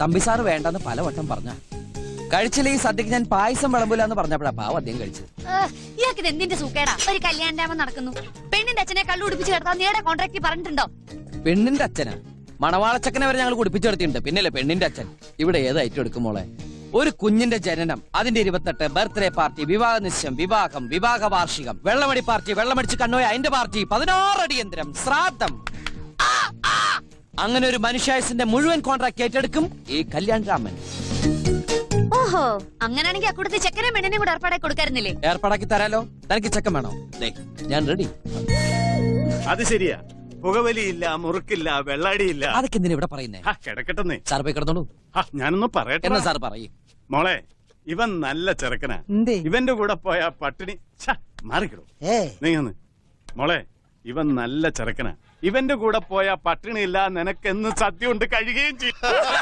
തമ്പിസാറ് വേണ്ടെന്ന് പലവട്ടം പറഞ്ഞ കഴിച്ചില്ല. ഈ സദ്യക്ക് ഞാൻ പായസം വിളമ്പൂലെന്ന് പറഞ്ഞപ്പോഴാ പാവം അദ്ദേഹം കഴിച്ചത്. ഇയാൾക്ക് ഇത് എന്തിന്റെ സൂക്കേടാ? ഒരു കല്യാണം നടക്കുന്നു, പെണ്ണിന്റെ അച്ഛനെ കള്ളു കുടിപ്പിച്ച് കിടത്താൻ നീടെ കോൺട്രാക്ട് പറഞ്ഞിട്ടുണ്ടോ? പെണ്ണിന്റെ അച്ഛനാ? മണവാളച്ചക്കനെ വരെ ഞങ്ങൾ കുടിപ്പിച്ചു കിടത്തിയിട്ടുണ്ട്, പിന്നല്ലേ പെണ്ണിന്റെ അച്ഛൻ. ഇവിടെ ഏത് ഐറ്റം എടുക്കും മോളെ? ഒരു കുഞ്ഞിന്റെ ജനനം, അതിന്റെ 28, ബർത്ത്ഡേ പാർട്ടി, വിവാഹ നിശ്ചയം, വിവാഹം, വിവാഹ വാർഷികം, വെള്ളമടി പാർട്ടി, വെള്ളമടിച്ച് കണ്ണോയ അതിന്റെ പാർട്ടി, 16 അടിയന്തരം, ശ്രാദ്ധം. അങ്ങനെ ഒരു മനുഷ്യായുസിന്റെ മുഴുവൻ കോൺട്രാക്ട് ഏറ്റെടുക്കും ഈ കല്യാൺ രാമൻ. ഓഹോ, അങ്ങനെയാണെങ്കിൽ അക്കൂടത്തെ ചെക്കനെ പെണ്ണിനെ കൂടെ ഏർപ്പാടാക്കി കൊടുക്കാറുന്നില്ലേ? ഏർപ്പാടാക്കി തരാലോ. തനിക്ക് ചെക്കൻ വേണോ? ഞാൻ റെഡി. അത് ശരിയാ, പുകവലിയില്ല, മുറുക്കില്ല, വെള്ളാടിയില്ല. അതൊക്കെ എന്തിനാ ഇവിടെ പറയുന്നേ? കിടക്കട്ടെ സാർ പോയി കിടന്നോളൂ. ഞാനൊന്ന് പറയട്ടെ. എന്നാ സാർ പറയും. മോളെ, ഇവൻ നല്ല ചെറുക്കനാ. ഇവന്റെ കൂടെ പോയ പട്ടിണി മാറിക്കിടും. നീങ്ങന്ന് മോളെ, ഇവൻ നല്ല ചെറുക്കനാ. ഇവന്റെ കൂടെ പോയ പട്ടിണിയില്ല, നിനക്കെന്ന് സദ്യ കൊണ്ട് കഴിയുകയും ചെയ്യും.